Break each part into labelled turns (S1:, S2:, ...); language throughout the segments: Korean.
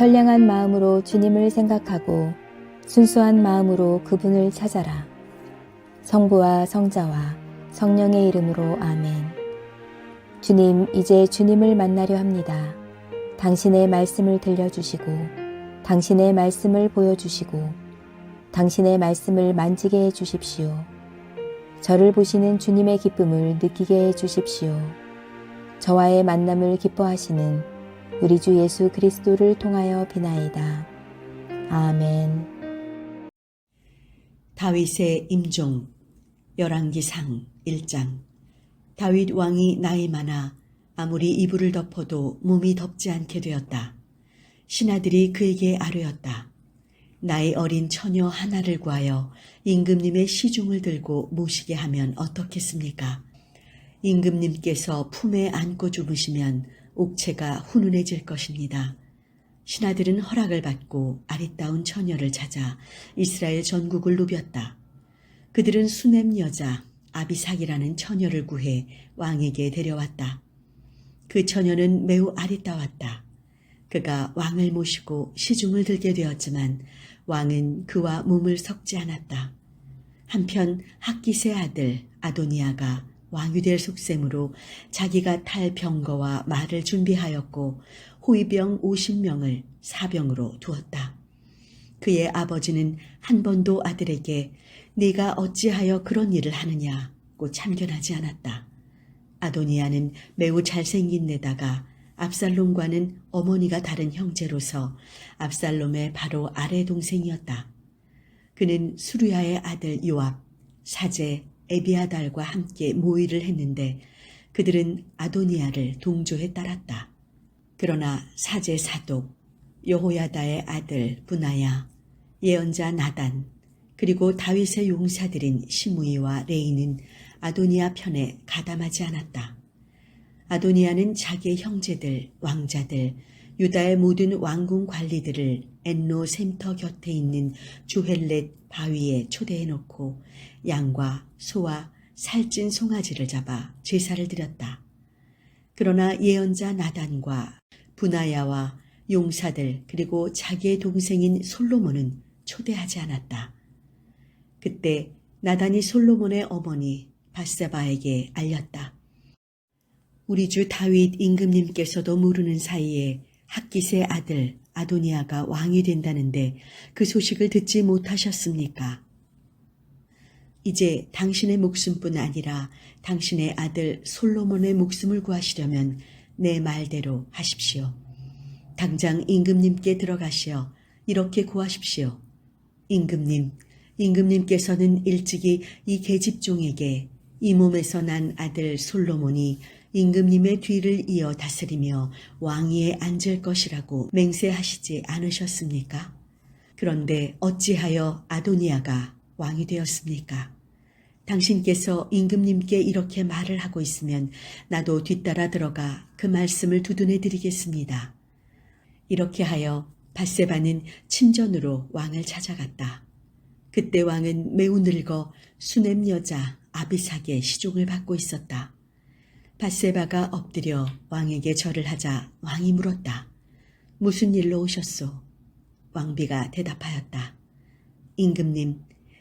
S1: 선량한 마음으로 주님을 생각하고 순수한 마음으로 그분을 찾아라. 성부와 성자와 성령의 이름으로 아멘. 주님, 이제 주님을 만나려 합니다. 당신의 말씀을 들려주시고 당신의 말씀을 보여주시고 당신의 말씀을 만지게 해주십시오. 저를 보시는 주님의 기쁨을 느끼게 해주십시오. 저와의 만남을 기뻐하시는 우리 주 예수 그리스도를 통하여 비나이다. 아멘.
S2: 다윗의 임종. 열왕기상 1장. 다윗 왕이 나이 많아 아무리 이불을 덮어도 몸이 덥지 않게 되었다. 신하들이 그에게 아뢰었다. 나이 어린 처녀 하나를 구하여 임금님의 시중을 들고 모시게 하면 어떻겠습니까? 임금님께서 품에 안고 주무시면 옥체가 훈훈해질 것입니다. 신하들은 허락을 받고 아리따운 처녀를 찾아 이스라엘 전국을 누볐다. 그들은 수넴 여자 아비삭이라는 처녀를 구해 왕에게 데려왔다. 그 처녀는 매우 아리따웠다. 그가 왕을 모시고 시중을 들게 되었지만 왕은 그와 몸을 섞지 않았다. 한편 학깃의 아들 아도니아가 왕이 될 속셈으로 자기가 탈 병거와 말을 준비하였고 호위병 50명을 사병으로 두었다. 그의 아버지는 한 번도 아들에게 네가 어찌하여 그런 일을 하느냐고 참견하지 않았다. 아도니아는 매우 잘생긴 데다가 압살롬과는 어머니가 다른 형제로서 압살롬의 바로 아래 동생이었다. 그는 수르야의 아들 요압, 사제 에비아달과 함께 모의를 했는데 그들은 아도니아를 동조해 따랐다. 그러나 사제 사독, 여호야다의 아들 부나야, 예언자 나단, 그리고 다윗의 용사들인 시므이와 레이는 아도니아 편에 가담하지 않았다. 아도니아는 자기의 형제들, 왕자들, 유다의 모든 왕궁 관리들을 엔노 샘터 곁에 있는 주헬렛 바위에 초대해놓고 양과 소와 살찐 송아지를 잡아 제사를 드렸다. 그러나 예언자 나단과 부나야와 용사들 그리고 자기의 동생인 솔로몬은 초대하지 않았다. 그때 나단이 솔로몬의 어머니 밧세바에게 알렸다. 우리 주 다윗 임금님께서도 모르는 사이에 학깃의 아들 아도니아가 왕이 된다는데 그 소식을 듣지 못하셨습니까? 이제 당신의 목숨뿐 아니라 당신의 아들 솔로몬의 목숨을 구하시려면 내 말대로 하십시오. 당장 임금님께 들어가시어 이렇게 구하십시오. 임금님께서는 일찍이 이 계집종에게 이 몸에서 난 아들 솔로몬이 임금님의 뒤를 이어 다스리며 왕위에 앉을 것이라고 맹세하시지 않으셨습니까? 그런데 어찌하여 아도니아가 왕이 되었습니까? 당신께서 임금님께 이렇게 말을 하고 있으면 나도 뒤따라 들어가 그 말씀을 두둔해 드리겠습니다. 이렇게 하여 밧세바는 친전으로 왕을 찾아갔다. 그때 왕은 매우 늙어 수넴 여자 아비삭의 시종을 받고 있었다. 밧세바가 엎드려 왕에게 절을 하자 왕이 물었다. 무슨 일로 오셨소? 왕비가 대답하였다.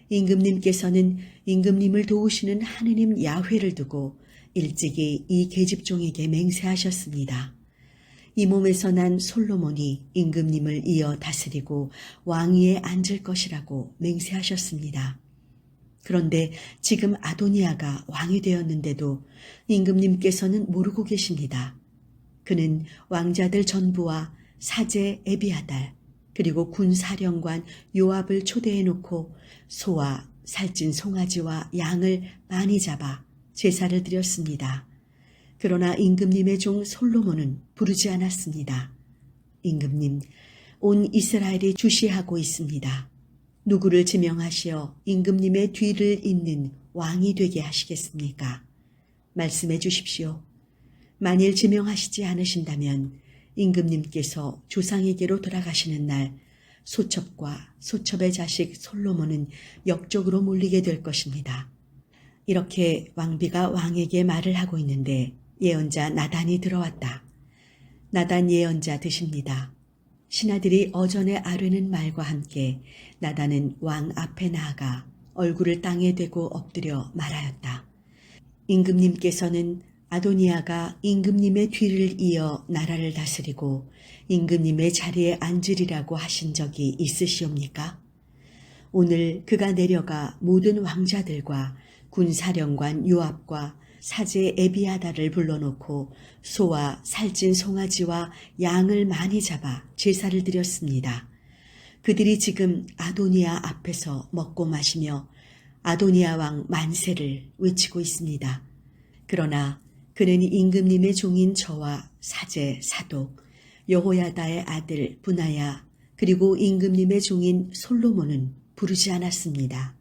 S2: 임금님께서는 임금님을 도우시는 하느님 야훼를 두고 일찍이 이 계집종에게 맹세하셨습니다. 이 몸에서 난 솔로몬이 임금님을 이어 다스리고 왕위에 앉을 것이라고 맹세하셨습니다. 그런데 지금 아도니아가 왕이 되었는데도 임금님께서는 모르고 계십니다. 그는 왕자들 전부와 사제 에비아달 그리고 군사령관 요압을 초대해놓고 소와 살찐 송아지와 양을 많이 잡아 제사를 드렸습니다. 그러나 임금님의 종 솔로몬은 부르지 않았습니다. 임금님, 온 이스라엘이 주시하고 있습니다. 누구를 지명하시어 임금님의 뒤를 잇는 왕이 되게 하시겠습니까? 말씀해 주십시오. 만일 지명하시지 않으신다면 임금님께서 조상에게로 돌아가시는 날 소첩과 소첩의 자식 솔로몬은 역적으로 몰리게 될 것입니다. 이렇게 왕비가 왕에게 말을 하고 있는데 예언자 나단이 들어왔다. 나단 예언자 드십니다. 신하들이 어전에 아뢰는 말과 함께 나단은 왕 앞에 나아가 얼굴을 땅에 대고 엎드려 말하였다. 임금님께서는 아도니아가 임금님의 뒤를 이어 나라를 다스리고 임금님의 자리에 앉으리라고 하신 적이 있으시옵니까? 오늘 그가 내려가 모든 왕자들과 군사령관 요압과 사제 에비아다를 불러놓고 소와 살찐 송아지와 양을 많이 잡아 제사를 드렸습니다. 그들이 지금 아도니아 앞에서 먹고 마시며 아도니아 왕 만세를 외치고 있습니다. 그러나 그는 임금님의 종인 저와 사제 사독 여호야다의 아들 분하야 그리고 임금님의 종인 솔로몬은 부르지 않았습니다.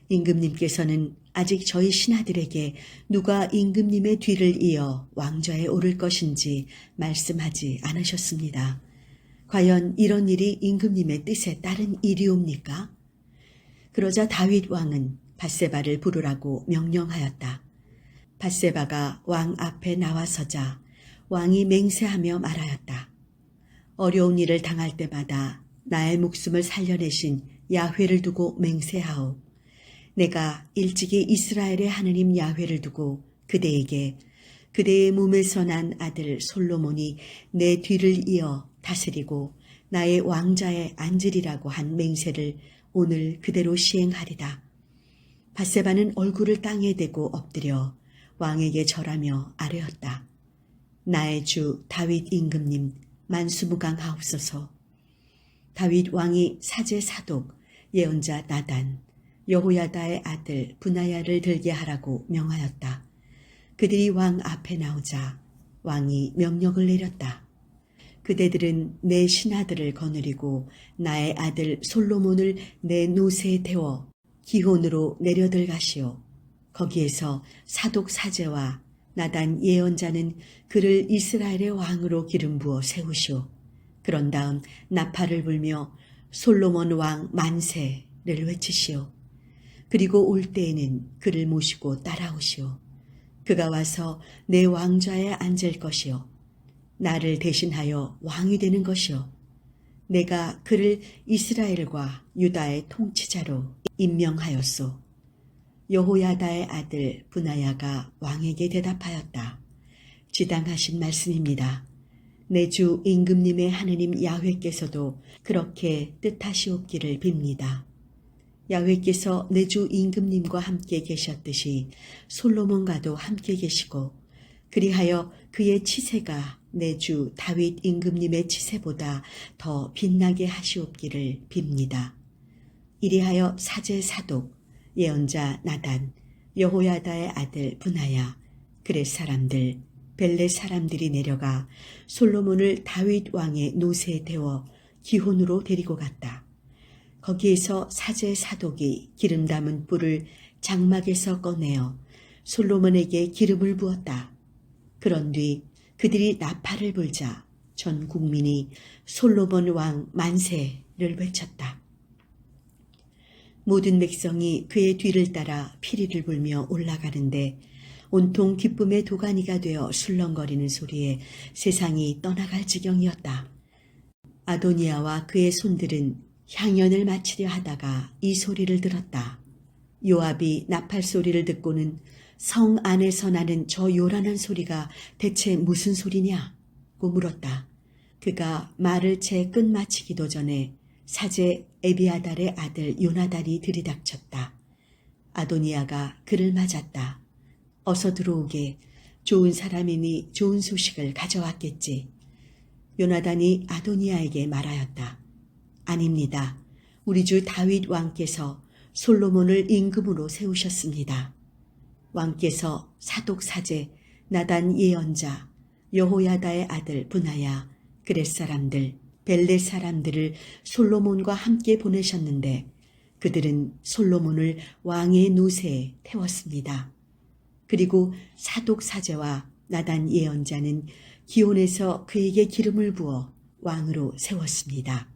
S2: 임금님께서는 아직 저희 신하들에게 누가 임금님의 뒤를 이어 왕좌에 오를 것인지 말씀하지 않으셨습니다. 과연 이런 일이 임금님의 뜻에 따른 일이옵니까? 그러자 다윗 왕은 밧세바를 부르라고 명령하였다. 밧세바가 왕 앞에 나와서자 왕이 맹세하며 말하였다. 어려운 일을 당할 때마다 나의 목숨을 살려내신 야훼를 두고 맹세하오. 내가 일찍이 이스라엘의 하느님 야훼를 두고 그대에게 그대의 몸에서 난 아들 솔로몬이 내 뒤를 이어 다스리고 나의 왕자에 앉으리라고 한 맹세를 오늘 그대로 시행하리다. 밧세바는 얼굴을 땅에 대고 엎드려 왕에게 절하며 아뢰었다. 나의 주 다윗 임금님 만수무강하옵소서. 다윗 왕이 사제 사독 예언자 나단 여호야다의 아들 분하야를 들게 하라고 명하였다. 그들이 왕 앞에 나오자 왕이 명령을 내렸다. 그대들은 내 신하들을 거느리고 나의 아들 솔로몬을 내 노새에 태워 기혼으로 내려들가시오. 거기에서 사독 사제와 나단 예언자는 그를 이스라엘의 왕으로 기름 부어 세우시오. 그런 다음 나팔을 불며 솔로몬 왕 만세를 외치시오. 그리고 올 때에는 그를 모시고 따라오시오. 그가 와서 내 왕좌에 앉을 것이요. 나를 대신하여 왕이 되는 것이요. 내가 그를 이스라엘과 유다의 통치자로 임명하였소. 여호야다의 아들 분하야가 왕에게 대답하였다. 지당하신 말씀입니다. 내 주 임금님의 하느님 야훼께서도 그렇게 뜻하시옵기를 빕니다. 야훼께서 내 주 임금님과 함께 계셨듯이 솔로몬과도 함께 계시고 그리하여 그의 치세가 내 주 다윗 임금님의 치세보다 더 빛나게 하시옵기를 빕니다. 이리하여 사제 사독 예언자 나단 여호야다의 아들 분하야 그렛 사람들 벨렛 사람들이 내려가 솔로몬을 다윗 왕의 노새에 태워 기혼으로 데리고 갔다. 거기에서 사제 사독이 기름 담은 뿔을 장막에서 꺼내어 솔로몬에게 기름을 부었다. 그런 뒤 그들이 나팔을 불자 전 국민이 솔로몬 왕 만세를 외쳤다. 모든 백성이 그의 뒤를 따라 피리를 불며 올라가는데 온통 기쁨의 도가니가 되어 술렁거리는 소리에 세상이 떠나갈 지경이었다. 아도니아와 그의 손들은 향연을 마치려 하다가 이 소리를 들었다. 요압이 나팔 소리를 듣고는 성 안에서 나는 저 요란한 소리가 대체 무슨 소리냐고 물었다. 그가 말을 채 끝마치기도 전에 사제 에비아달의 아들 요나단이 들이닥쳤다. 아도니아가 그를 맞았다. 어서 들어오게. 좋은 사람이니 좋은 소식을 가져왔겠지. 요나단이 아도니아에게 말하였다. 아닙니다. 우리 주 다윗 왕께서 솔로몬을 임금으로 세우셨습니다. 왕께서 사독 사제 나단 예언자 여호야다의 아들 분하야 그렛 사람들 벨렛 사람들을 솔로몬과 함께 보내셨는데 그들은 솔로몬을 왕의 노새에 태웠습니다. 그리고 사독 사제와 나단 예언자는 기온에서 그에게 기름을 부어 왕으로 세웠습니다.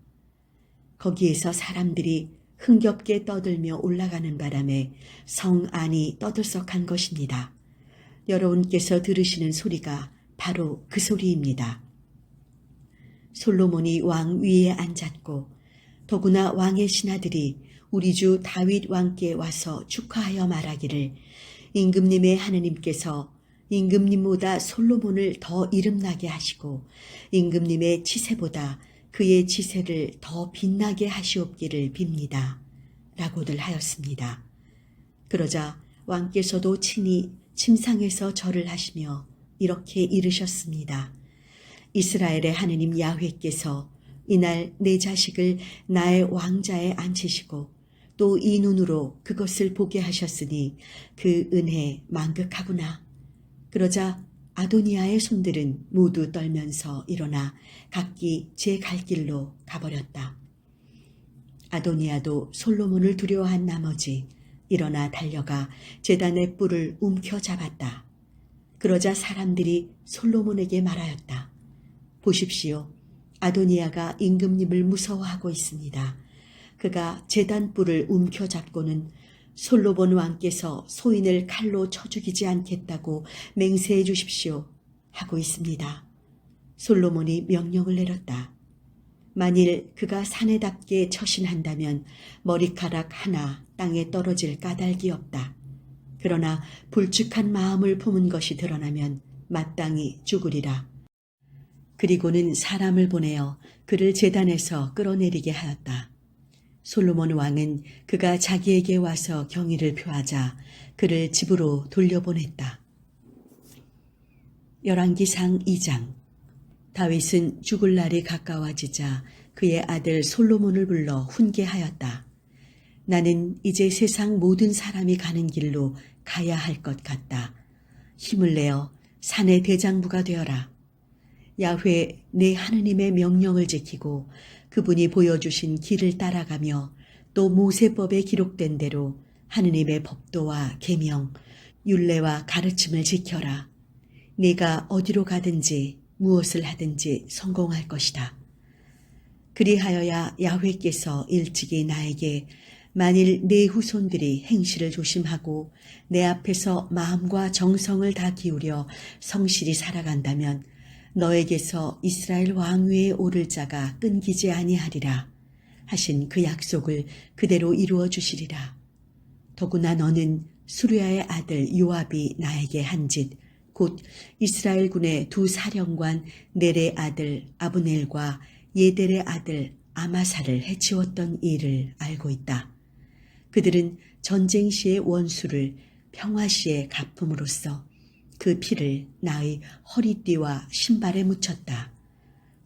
S2: 거기에서 사람들이 흥겹게 떠들며 올라가는 바람에 성 안이 떠들썩한 것입니다. 여러분께서 들으시는 소리가 바로 그 소리입니다. 솔로몬이 왕 위에 앉았고 더구나 왕의 신하들이 우리 주 다윗 왕께 와서 축하하여 말하기를 임금님의 하느님께서 임금님보다 솔로몬을 더 이름나게 하시고 임금님의 치세보다 그의 치세를 더 빛나게 하시옵기를 빕니다. 라고들 하였습니다. 그러자 왕께서도 친히 침상에서 절을 하시며 이렇게 이르셨습니다. 이스라엘의 하느님 야훼께서 이날 내 자식을 나의 왕자에 앉히시고 또 이 눈으로 그것을 보게 하셨으니 그 은혜 만극하구나. 그러자 아도니아의 손들은 모두 떨면서 일어나 각기 제 갈 길로 가버렸다. 아도니아도 솔로몬을 두려워한 나머지 일어나 달려가 제단의 뿔을 움켜잡았다. 그러자 사람들이 솔로몬에게 말하였다. 보십시오. 아도니아가 임금님을 무서워하고 있습니다. 그가 제단 뿔을 움켜잡고는 솔로몬 왕께서 소인을 칼로 쳐 죽이지 않겠다고 맹세해 주십시오 하고 있습니다. 솔로몬이 명령을 내렸다. 만일 그가 사내답게 처신한다면 머리카락 하나 땅에 떨어질 까닭이 없다. 그러나 불축한 마음을 품은 것이 드러나면 마땅히 죽으리라. 그리고는 사람을 보내어 그를 제단에서 끌어내리게 하였다. 솔로몬 왕은 그가 자기에게 와서 경의를 표하자 그를 집으로 돌려보냈다. 열왕기상 2장. 다윗은 죽을 날이 가까워지자 그의 아들 솔로몬을 불러 훈계하였다. 나는 이제 세상 모든 사람이 가는 길로 가야 할 것 같다. 힘을 내어 산의 대장부가 되어라. 야훼 내 하느님의 명령을 지키고 그분이 보여주신 길을 따라가며 또 모세법에 기록된 대로 하느님의 법도와 계명, 율례와 가르침을 지켜라. 네가 어디로 가든지 무엇을 하든지 성공할 것이다. 그리하여야 야훼께서 일찍이 나에게 만일 내 후손들이 행실을 조심하고 내 앞에서 마음과 정성을 다 기울여 성실히 살아간다면 너에게서 이스라엘 왕위에 오를 자가 끊기지 아니하리라 하신 그 약속을 그대로 이루어 주시리라. 더구나 너는 수르야의 아들 요압이 나에게 한 짓, 곧 이스라엘 군의 두 사령관 넬의 아들 아브넬과 예델의 아들 아마사를 해치웠던 일을 알고 있다. 그들은 전쟁 시의 원수를 평화 시의 갚음으로써 그 피를 나의 허리띠와 신발에 묻혔다.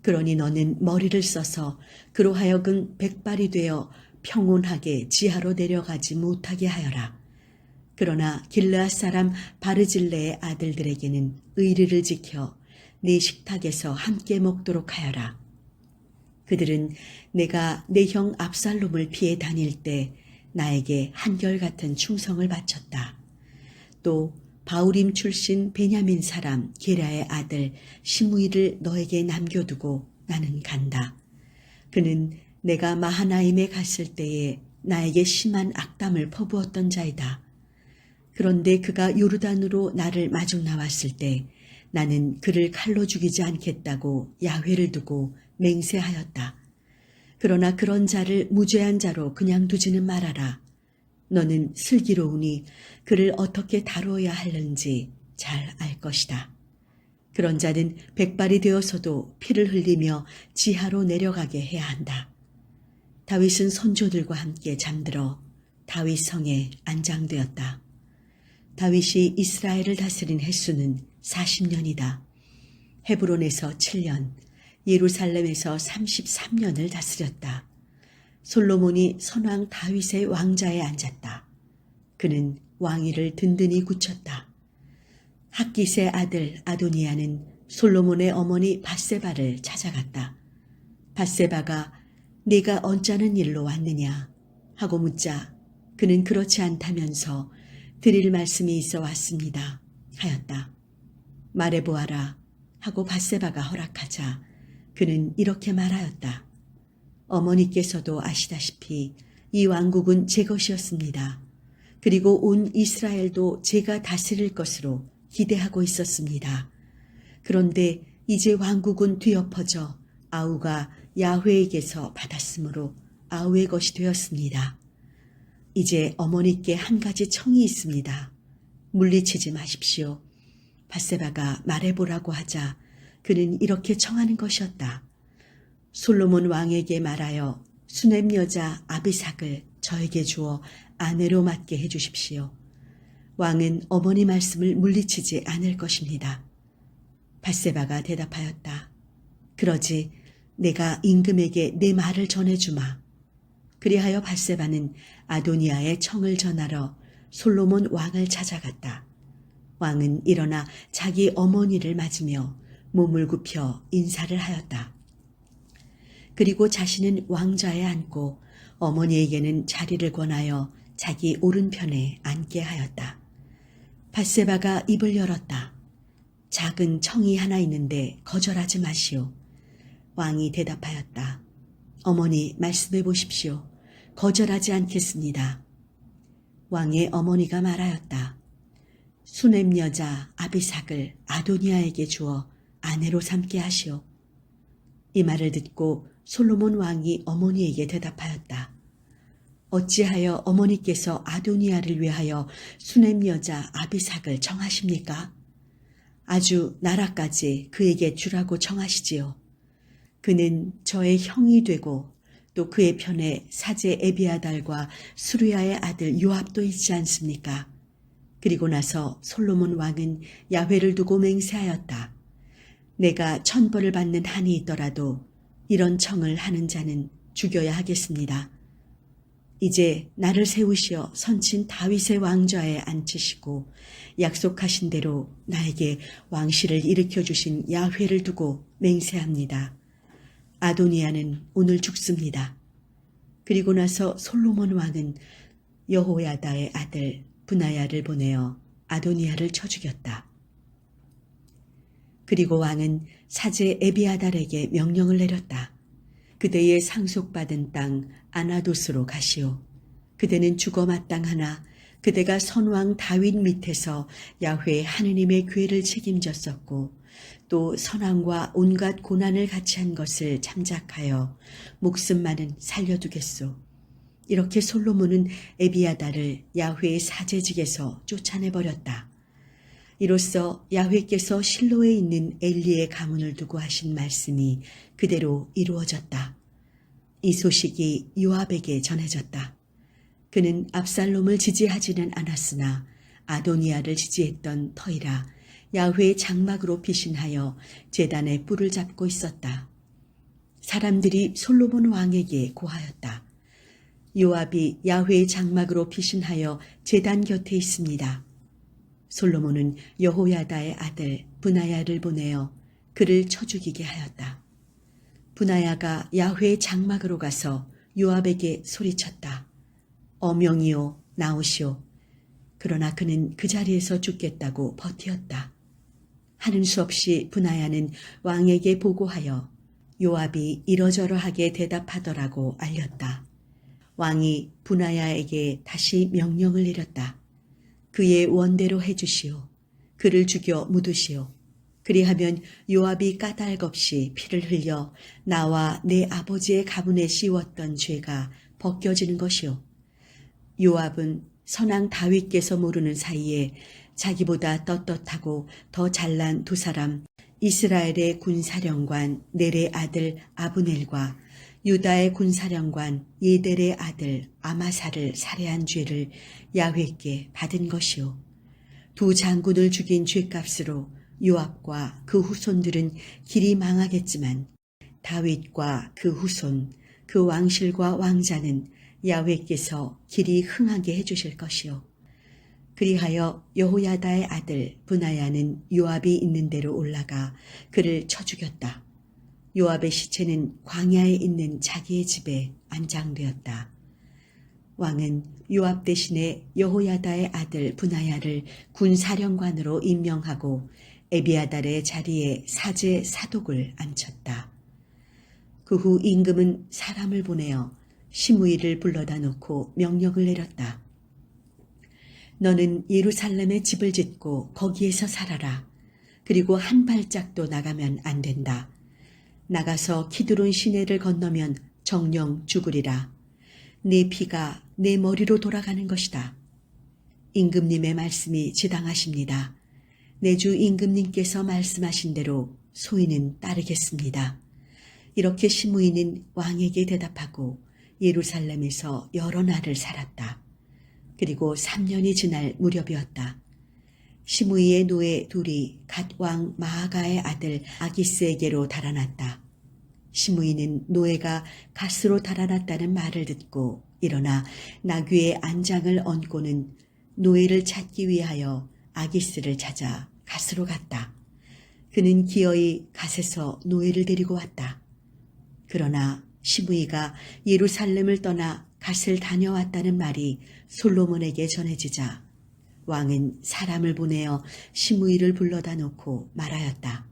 S2: 그러니 너는 머리를 써서 그로 하여금 백발이 되어 평온하게 지하로 내려가지 못하게 하여라. 그러나 길르앗 사람 바르질레의 아들들에게는 의리를 지켜 네 식탁에서 함께 먹도록 하여라. 그들은 내가 내 형 압살롬을 피해 다닐 때 나에게 한결같은 충성을 바쳤다. 또 바우림 출신 베냐민 사람 게라의 아들 시므이를 너에게 남겨두고 나는 간다. 그는 내가 마하나임에 갔을 때에 나에게 심한 악담을 퍼부었던 자이다. 그런데 그가 요르단으로 나를 마중 나왔을 때 나는 그를 칼로 죽이지 않겠다고 야훼를 두고 맹세하였다. 그러나 그런 자를 무죄한 자로 그냥 두지는 말아라. 너는 슬기로우니 그를 어떻게 다루어야 하는지 잘 알 것이다. 그런 자는 백발이 되어서도 피를 흘리며 지하로 내려가게 해야 한다. 다윗은 선조들과 함께 잠들어 다윗 성에 안장되었다. 다윗이 이스라엘을 다스린 횟수는 40년이다. 헤브론에서 7년, 예루살렘에서 33년을 다스렸다. 솔로몬이 선왕 다윗의 왕자에 앉았다. 그는 왕위를 든든히 굳혔다. 학깃의 아들 아도니아는 솔로몬의 어머니 밧세바를 찾아갔다. 밧세바가 네가 언짢은 일로 왔느냐 하고 묻자 그는 그렇지 않다면서 드릴 말씀이 있어 왔습니다 하였다. 말해보아라 하고 밧세바가 허락하자 그는 이렇게 말하였다. 어머니께서도 아시다시피 이 왕국은 제 것이었습니다. 그리고 온 이스라엘도 제가 다스릴 것으로 기대하고 있었습니다. 그런데 이제 왕국은 뒤엎어져 아우가 야훼에게서 받았으므로 아우의 것이 되었습니다. 이제 어머니께 한 가지 청이 있습니다. 물리치지 마십시오. 밧세바가 말해보라고 하자 그는 이렇게 청하는 것이었다. 솔로몬 왕에게 말하여 수넴 여자 아비삭을 저에게 주어 아내로 맡게 해주십시오. 왕은 어머니 말씀을 물리치지 않을 것입니다. 밧세바가 대답하였다. 그러지 내가 임금에게 내 말을 전해주마. 그리하여 밧세바는 아도니아의 청을 전하러 솔로몬 왕을 찾아갔다. 왕은 일어나 자기 어머니를 맞으며 몸을 굽혀 인사를 하였다. 그리고 자신은 왕좌에 앉고 어머니에게는 자리를 권하여 자기 오른편에 앉게 하였다. 밧세바가 입을 열었다. 작은 청이 하나 있는데 거절하지 마시오. 왕이 대답하였다. 어머니 말씀해 보십시오. 거절하지 않겠습니다. 왕의 어머니가 말하였다. 수넴 여자 아비삭을 아도니아에게 주어 아내로 삼게 하시오. 이 말을 듣고 솔로몬 왕이 어머니에게 대답하였다. 어찌하여 어머니께서 아도니아를 위하여 수넴 여자 아비삭을 청하십니까? 아주 나라까지 그에게 주라고 청하시지요. 그는 저의 형이 되고 또 그의 편에 사제 에비아달과 수르야의 아들 요압도 있지 않습니까? 그리고 나서 솔로몬 왕은 야훼를 두고 맹세하였다. 내가 천벌을 받는 한이 있더라도 이런 청을 하는 자는 죽여야 하겠습니다. 이제 나를 세우시어 선친 다윗의 왕좌에 앉히시고 약속하신 대로 나에게 왕실을 일으켜 주신 야훼를 두고 맹세합니다. 아도니아는 오늘 죽습니다. 그리고 나서 솔로몬 왕은 여호야다의 아들 브나야를 보내어 아도니아를 쳐 죽였다. 그리고 왕은 사제 에비아달에게 명령을 내렸다. 그대의 상속받은 땅 아나돗으로 가시오. 그대는 죽어 마땅하나 그대가 선왕 다윗 밑에서 야훼 하느님의 궤를 책임졌었고 또 선왕과 온갖 고난을 같이 한 것을 참작하여 목숨만은 살려두겠소. 이렇게 솔로몬은 에비아달을 야훼의 사제직에서 쫓아내버렸다. 이로써 야훼께서 실로에 있는 엘리의 가문을 두고 하신 말씀이 그대로 이루어졌다. 이 소식이 요압에게 전해졌다. 그는 압살롬을 지지하지는 않았으나 아도니아를 지지했던 터이라 야훼의 장막으로 피신하여 제단에 뿔을 잡고 있었다. 사람들이 솔로몬 왕에게 고하였다. 요압이 야훼의 장막으로 피신하여 제단 곁에 있습니다. 솔로몬은 여호야다의 아들 브나야를 보내어 그를 쳐 죽이게 하였다. 브나야가 야훼의 장막으로 가서 요압에게 소리쳤다. 어명이요 나오시오. 그러나 그는 그 자리에서 죽겠다고 버티었다. 하는 수 없이 브나야는 왕에게 보고하여 요압이 이러저러하게 대답하더라고 알렸다. 왕이 브나야에게 다시 명령을 내렸다. 그의 원대로 해주시오. 그를 죽여 묻으시오. 그리하면 요압이 까닭없이 피를 흘려 나와 내 아버지의 가문에 씌웠던 죄가 벗겨지는 것이오. 요압은 선왕 다윗께서 모르는 사이에 자기보다 떳떳하고 더 잘난 두 사람 이스라엘의 군사령관 넬의 아들 아브넬과 유다의 군사령관 예델의 아들 아마사를 살해한 죄를 야훼께 받은 것이오. 두 장군을 죽인 죄값으로 요압과 그 후손들은 길이 망하겠지만 다윗과 그 후손, 그 왕실과 왕자는 야훼께서 길이 흥하게 해주실 것이오. 그리하여 여호야다의 아들 브나야는 요압이 있는 데로 올라가 그를 쳐 죽였다. 요압의 시체는 광야에 있는 자기의 집에 안장되었다. 왕은 요압 대신에 여호야다의 아들 브나야를 군사령관으로 임명하고 에비아달의 자리에 사제 사독을 앉혔다. 그 후 임금은 사람을 보내어 시므이를 불러다 놓고 명령을 내렸다. 너는 예루살렘에 집을 짓고 거기에서 살아라. 그리고 한 발짝도 나가면 안 된다. 나가서 키드론 시내를 건너면 정령 죽으리라. 내 피가 내 머리로 돌아가는 것이다. 임금님의 말씀이 지당하십니다. 내 주 임금님께서 말씀하신 대로 소인은 따르겠습니다. 이렇게 시므이는 왕에게 대답하고 예루살렘에서 여러 날을 살았다. 그리고 3년이 지날 무렵이었다. 시므이의 노예 둘이 갓 왕 마아가의 아들 아기스에게로 달아났다. 시므이는 노예가 갓으로 달아났다는 말을 듣고 일어나 나귀의 안장을 얹고는 노예를 찾기 위하여 아기스를 찾아 갓으로 갔다. 그는 기어이 갓에서 노예를 데리고 왔다. 그러나 시므이가 예루살렘을 떠나 갓을 다녀왔다는 말이 솔로몬에게 전해지자 왕은 사람을 보내어 시므이를 불러다 놓고 말하였다.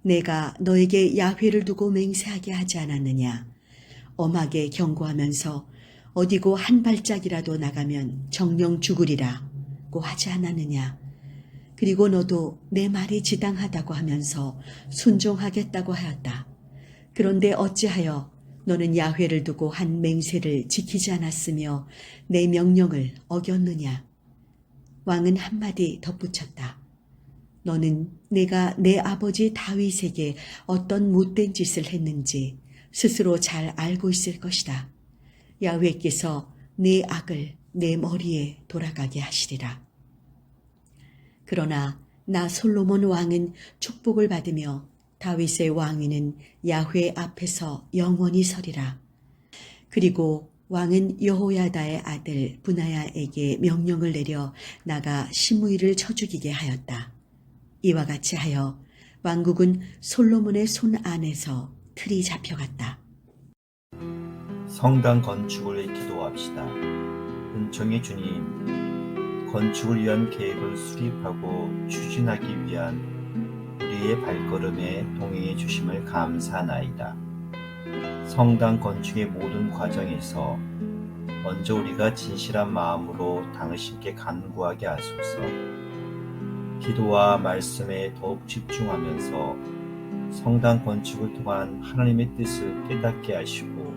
S2: 내가 너에게 야훼를 두고 맹세하게 하지 않았느냐. 엄하게 경고하면서 어디고 한 발짝이라도 나가면 정령 죽으리라고 하지 않았느냐. 그리고 너도 내 말이 지당하다고 하면서 순종하겠다고 하였다. 그런데 어찌하여 너는 야훼를 두고 한 맹세를 지키지 않았으며 내 명령을 어겼느냐. 왕은 한마디 덧붙였다. 너는 내가 내 아버지 다윗에게 어떤 못된 짓을 했는지 스스로 잘 알고 있을 것이다. 야훼께서 네 악을 내 머리에 돌아가게 하시리라. 그러나 나 솔로몬 왕은 축복을 받으며 다윗의 왕위는 야훼 앞에서 영원히 서리라. 그리고 왕은 여호야다의 아들 브나야에게 명령을 내려 나가 시므이를 쳐 죽이게 하였다. 이와 같이 하여 왕국은 솔로몬의 손 안에서 틀이 잡혀갔다.
S3: 성당 건축을 기도합시다. 은총의 주님, 건축을 위한 계획을 수립하고 추진하기 위한 우리의 발걸음에 동행해 주심을 감사하나이다. 성당 건축의 모든 과정에서 먼저 우리가 진실한 마음으로 당신께 간구하게 하소서. 기도와 말씀에 더욱 집중하면서 성당 건축을 통한 하나님의 뜻을 깨닫게 하시고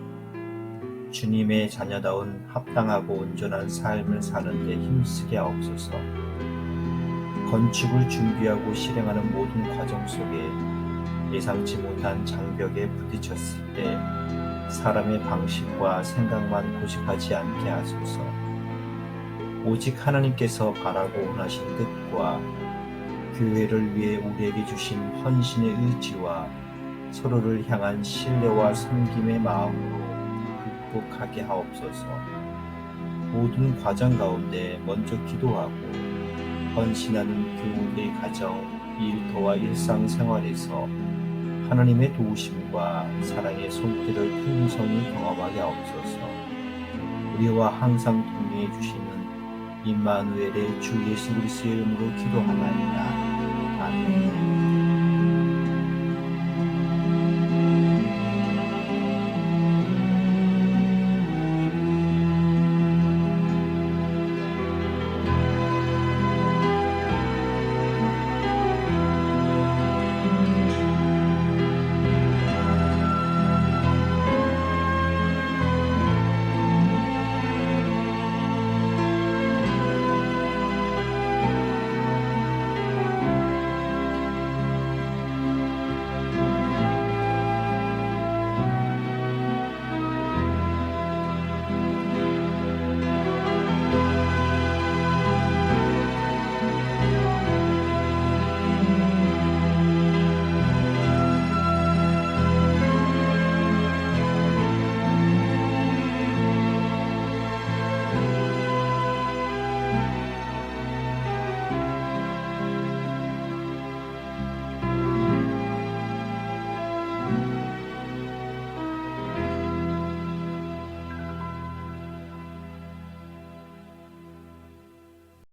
S3: 주님의 자녀다운 합당하고 온전한 삶을 사는 데 힘쓰게 하옵소서. 건축을 준비하고 실행하는 모든 과정 속에 예상치 못한 장벽에 부딪혔을 때 사람의 방식과 생각만 고집하지 않게 하소서. 오직 하나님께서 바라고 원하신 뜻과 교회를 위해 우리에게 주신 헌신의 의지와 서로를 향한 신뢰와 섬김의 마음으로 극복하게 하옵소서. 모든 과정 가운데 먼저 기도하고 헌신하는 교우의 가정, 일터와 일상생활에서 하나님의 도우심과 사랑의 손길을 풍성히 경험하게 하옵소서. 우리와 항상 동행해 주시는 임마누엘의 주 예수 그리스도의 이름으로 기도하나이다. 아멘.